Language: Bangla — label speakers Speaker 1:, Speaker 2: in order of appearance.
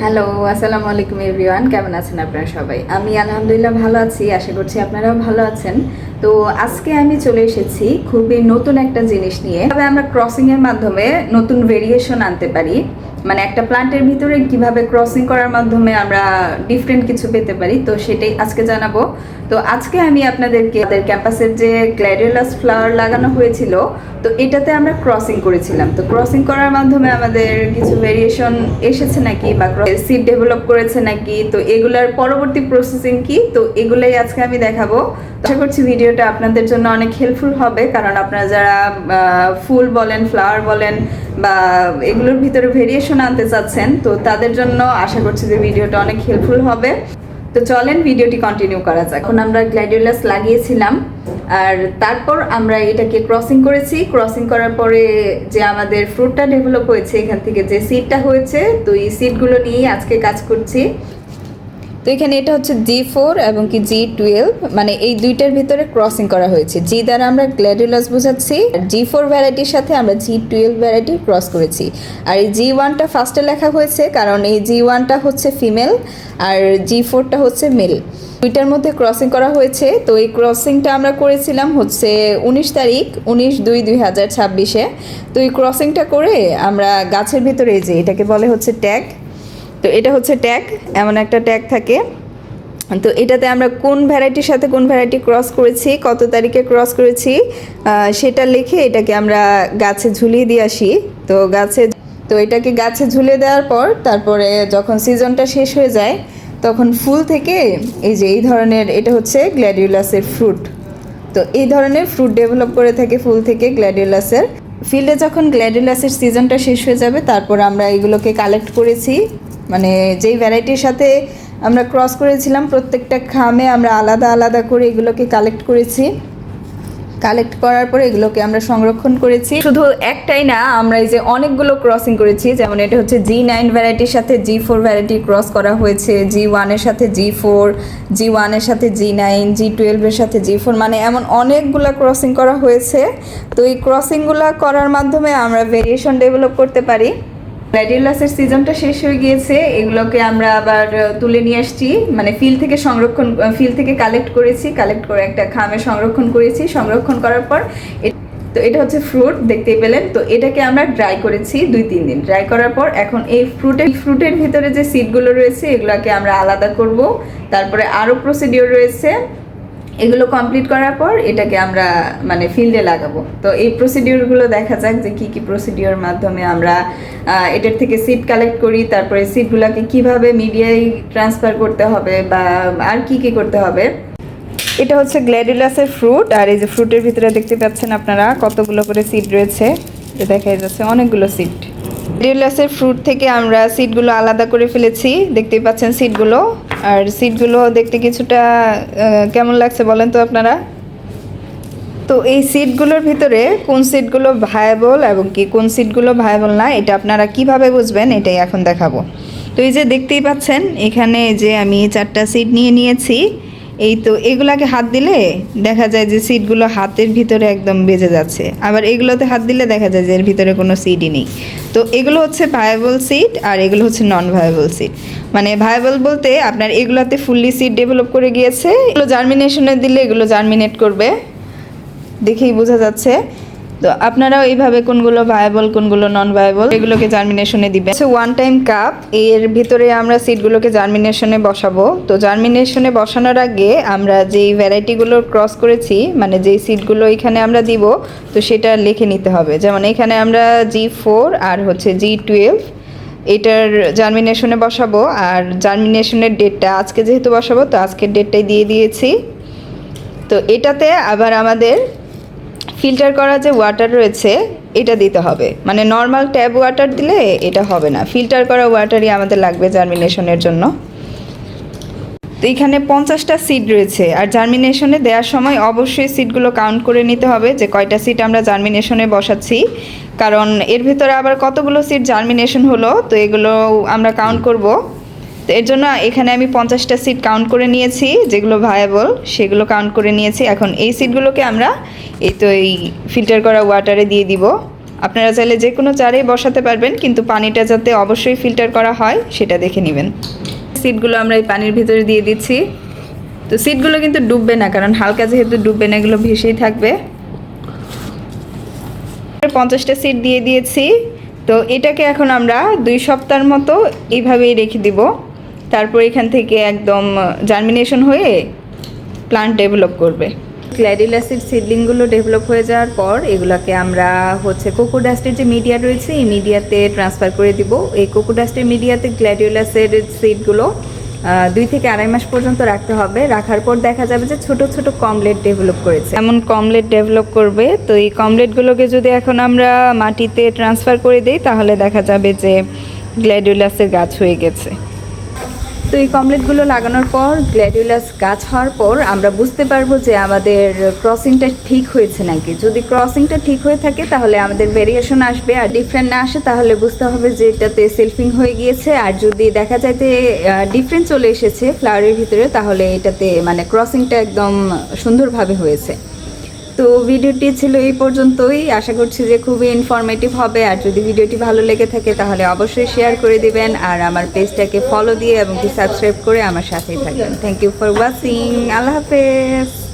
Speaker 1: হ্যালো, আসসালামু আলাইকুম এভরিওয়ান। কেমন আছেন আপনারা সবাই? আমি আলহামদুলিল্লাহ ভালো আছি। আশা করছি আপনারাও ভালো আছেন। তো আজকে আমি চলে এসেছি খুবই নতুন একটা জিনিস নিয়ে। তবে আমরা ক্রসিং এর মাধ্যমে নতুন ভেরিয়েশন আনতে পারি। মানে একটা প্ল্যান্টের ভিতরে কিভাবে ক্রসিং করার মাধ্যমে আমরা ডিফারেন্ট কিছু পেতে পারি, তো সেটাই আজকে জানাবো। তো আজকে আমি আপনাদেরকে আমাদের ক্যাম্পাসের যে গ্ল্যাডিওলাস ফ্লাওয়ার লাগানো হয়েছিল, তো এটাতে আমরা ক্রসিং করেছিলাম। তো ক্রসিং করার মাধ্যমে আমাদের কিছু ভেরিয়েশন এসেছে নাকি বা সিড ডেভেলপ করেছে নাকি, তো এগুলার পরবর্তী প্রসেসিং কি, তো এগুলাই আজকে আমি দেখাবো। আশা করছি ভিডিওটা আপনাদের জন্য অনেক হেল্পফুল হবে, কারণ আপনারা যারা ফুল বলেন, ফ্লাওয়ার বলেন বা এগুলোর ভিতরে ভেরিয়েশন আনতে চাচ্ছেন, তো তাদের জন্য আশা করছি যে ভিডিওটা অনেক হেল্পফুল হবে। তো চলেন ভিডিওটি কন্টিনিউ করা যাক। এখন আমরা গ্ল্যাডিওলাস লাগিয়েছিলাম, আর তারপর আমরা এটাকে ক্রসিং করেছি। ক্রসিং করার পরে যে আমাদের ফ্রুটটা ডেভেলপ হয়েছে, এখান থেকে যে সিডটা হয়েছে, তো এই সিডগুলো নিয়েই আজকে কাজ করছি। তো এখানে এটা হচ্ছে G4 এবং কি G12, মানে এই দুইটার ভিতরে ক্রসিং করা হয়েছে। জি দ্বারা আমরা গ্ল্যাডিওলাস বোঝাচ্ছি, G4 ভ্যারাইটির সাথে আমরা G12 ভ্যারাইটি ক্রস করেছি। আর এই G1টা ফার্স্টে লেখা হয়েছে কারণ এই G1টা হচ্ছে ফিমেল আর G4টা হচ্ছে মেল। দুইটার মধ্যে ক্রসিং করা হয়েছে। তো এই ক্রসিংটা আমরা করেছিলাম হচ্ছে 19 তারিখ 19/2/2026-এ। তো এই ক্রসিংটা করে আমরা গাছের ভিতরে যে এটাকে বলে হচ্ছে ট্যাগ, তো এটা হচ্ছে ট্যাগ, এমন একটা ট্যাগ থাকে। তো এটাতে আমরা কোন ভ্যারাইটির সাথে কোন ভ্যারাইটি ক্রস করেছি, কত তারিখে ক্রস করেছি, সেটা লিখে এটাকে আমরা গাছে ঝুলিয়ে দিয়ে আসি। তো এটাকে গাছে ঝুলিয়ে দেওয়ার পর তারপরে যখন সিজনটা শেষ হয়ে যায়, তখন ফুল থেকে এই যে এই ধরনের, এটা হচ্ছে গ্ল্যাডিওলাসের ফ্রুট। তো এই ধরনের ফ্রুট ডেভেলপ করে থাকে ফুল থেকে গ্ল্যাডিওলাসের। ফিল্ডে যখন গ্ল্যাডিওলাসের সিজনটা শেষ হয়ে যাবে, তারপর আমরা এগুলোকে কালেক্ট করেছি। মানে যেই ভ্যারাইটির সাথে আমরা ক্রস করেছিলাম, প্রত্যেকটা খামে আমরা আলাদা আলাদা করে এগুলোকে কালেক্ট করেছি। কালেক্ট করার পরে এগুলোকে আমরা সংরক্ষণ করেছি। শুধু একটাই না, আমরা এই যে অনেকগুলো ক্রসিং করেছি। যেমন এটা হচ্ছে G9 ভ্যারাইটির সাথে G4 ভ্যারাইটি ক্রস করা হয়েছে, G1 এর সাথে G4, G1 এর সাথে G9, G12 এর সাথে G4, মানে এমন অনেকগুলো ক্রসিং করা হয়েছে। তো এই ক্রসিংগুলো করার মাধ্যমে আমরা ভেরিয়েশন ডেভেলপ করতে পারি। গ্ল্যাডিওলাসের সিজনটা শেষ হয়ে গিয়েছে, এগুলোকে আমরা আবার তুলে নিয়ে আসছি, মানে ফিল্ড থেকে কালেক্ট করেছি, কালেক্ট করে একটা খামে সংরক্ষণ করেছি। সংরক্ষণ করার পর তো এটা হচ্ছে ফ্রুট, দেখতেই পেলেন। তো এটাকে আমরা ড্রাই করেছি 2-3 দিন। ড্রাই করার পর এখন এই ফ্রুটের ভিতরে যে সিডগুলো রয়েছে এগুলোকে আমরা আলাদা করব। তারপরে আরও প্রসিডিওর রয়েছে, এগুলো কমপ্লিট করার পর এটাকে আমরা মানে ফিল্ডে লাগাবো। তো এই প্রসিডিওরগুলো দেখা যাক যে কী কী প্রসিডিওর মাধ্যমে আমরা এটার থেকে সিড কালেক্ট করি, তারপরে সিডগুলোকে কিভাবে মিডিয়ায় ট্রান্সফার করতে হবে বা আর কি কি করতে হবে। এটা হচ্ছে গ্ল্যাডিওলাসের ফ্রুট, আর এই যে ফ্রুটের ভিতরে দেখতে পাচ্ছেন আপনারা কতগুলো করে সিড রয়েছে, দেখা যাচ্ছে অনেকগুলো সিড। গ্ল্যাডিওলাসের ফ্রুট থেকে আমরা সিডগুলো আলাদা করে ফেলেছি, দেখতেই পাচ্ছেন সিডগুলো। আর সিডগুলো দেখতে কিছুটা কেমন লাগছে বলেন তো আপনারা? তো এই সিডগুলোর ভিতরে কোন সিডগুলো ভায়াবল এবং কি কোন সিডগুলো ভায়াবল না, এটা আপনারা কিভাবে বুঝবেন এটাই এখন দেখাবো। তো এই যে দেখতেই পাচ্ছেন এখানে যে আমি 4টা সিড নিয়ে নিয়েছি। এই তো এগুলাকে হাত দিলে দেখা যায় যে সিডগুলো হাতের ভিতরে একদম বেজে যাচ্ছে, আবার এগুলোতে হাত দিলে দেখা যায় যে এর ভিতরে কোনো সিডই নেই। তো এগুলো হচ্ছে ভায়াবল সিড আর এগুলো হচ্ছে নন ভায়াবল সিড। মানে ভায়াবল বলতে আপনার এগুলোতে ফুললি সিড ডেভেলপ করে গিয়েছে, এগুলো জার্মিনেশনে দিলে এগুলো জার্মিনেট করবে, দেখেই বোঝা যাচ্ছে। তো আপনারাও এইভাবে কোনগুলো ভায়াবল কোনগুলো নন ভায়াবল এগুলোকে জার্মিনেশনে দিবেন। 1 টাইম কাপ, এর ভিতরে আমরা সিডগুলোকে জার্মিনেশনে বসাবো। তো জার্মিনেশনে বসানোর আগে আমরা যেই ভ্যারাইটিগুলো ক্রস করেছি, মানে যেই সিডগুলো এখানে আমরা দিব, তো সেটা লিখে নিতে হবে। যেমন এখানে আমরা G4 আর হচ্ছে G12 এটার জার্মিনেশনে বসাবো, আর জার্মিনেশনের ডেটটা আজকে যেহেতু বসাবো, তো আজকের ডেটটাই দিয়ে দিয়েছি। তো এটাতে আবার আমাদের ফিল্টার করা যে ওয়াটার রয়েছে এটা দিতে হবে, মানে নর্মাল ট্যাপ ওয়াটার দিলে এটা হবে না, ফিল্টার করা ওয়াটারই আমাদের লাগবে জার্মিনেশনের জন্য। তো এখানে 50টা সিড রয়েছে, আর জার্মিনেশনে দেওয়ার সময় অবশ্যই সিডগুলো কাউন্ট করে নিতে হবে যে কয়টা সিড আমরা জার্মিনেশনে বসাচ্ছি, কারণ এর ভিতরে আবার কতগুলো সিড জার্মিনেশন হলো, তো এগুলো আমরা কাউন্ট করব। তো এর জন্য এখানে আমি 50টা সিড কাউন্ট করে নিয়েছি, যেগুলো ভায়াবল সেগুলো কাউন্ট করে নিয়েছি। এখন এই সিডগুলোকে আমরা এই ফিল্টার করা ওয়াটারে দিয়ে দিব। আপনারা চাইলে যে কোনো জারেই বসাতে পারবেন, কিন্তু পানিটা যাতে অবশ্যই ফিল্টার করা হয় সেটা দেখে নেবেন। সিডগুলো আমরা এই পানির ভিতরে দিয়ে দিচ্ছি। তো সিডগুলো কিন্তু ডুববে না, কারণ হালকা যেহেতু ডুববে না, এগুলো ভেসেই থাকবে। 50টা সিড দিয়ে দিয়েছি। তো এটাকে এখন আমরা 2 সপ্তাহের মতো এইভাবেই রেখে দিব। তারপর এখান থেকে একদম জার্মিনেশন হয়ে প্লান্ট ডেভেলপ করবে। গ্ল্যাডিওলাসের সিডলিংগুলো ডেভেলপ হয়ে যাওয়ার পর এগুলোকে আমরা কোকোডাস্টের যে মিডিয়া রয়েছে এই মিডিয়াতে ট্রান্সফার করে দিব। এই কোকোডাস্টের মিডিয়াতে গ্ল্যাডিওলাসের সিডগুলো 2 থেকে 2.5 মাস পর্যন্ত রাখতে হবে। রাখার পর দেখা যাবে যে ছোট ছোট কমলেট ডেভেলপ করেছে, এমন কমলেট ডেভেলপ করবে। তো এই কমলেটগুলোকে যদি এখন আমরা মাটিতে ট্রান্সফার করে দিই তাহলে দেখা যাবে যে গ্ল্যাডিওলাসের গাছ হয়ে গেছে। তো এই কমলেটগুলো লাগানোর পর গ্ল্যাডিওলাস গাছ হওয়ার পর আমরা বুঝতে পারবো যে আমাদের ক্রসিংটা ঠিক হয়েছে নাকি। যদি ক্রসিংটা ঠিক হয়ে থাকে তাহলে আমাদের ভেরিয়েশন আসবে, আর ডিফারেন্ট না আসে তাহলে বুঝতে হবে যে এটাতে সেলফিং হয়ে গিয়েছে। আর যদি দেখা যায় যে ডিফারেন্ট চলে এসেছে ফ্লাওয়ারের ভিতরে, তাহলে এটাতে মানে ক্রসিংটা একদম সুন্দরভাবে হয়েছে। তো ভিডিওটি ছিল এই পর্যন্তই। আশা করছি যে খুবই ইনফরমেটিভ হবে। আর যদি ভিডিওটি ভালো লেগে থাকে তাহলে অবশ্যই শেয়ার করে দিবেন, আর আমার পেজটাকে ফলো দিয়ে এবং সাবস্ক্রাইব করে আমার সাথেই থাকবেন। Thank you for watching. আল্লাহ হাফেজ।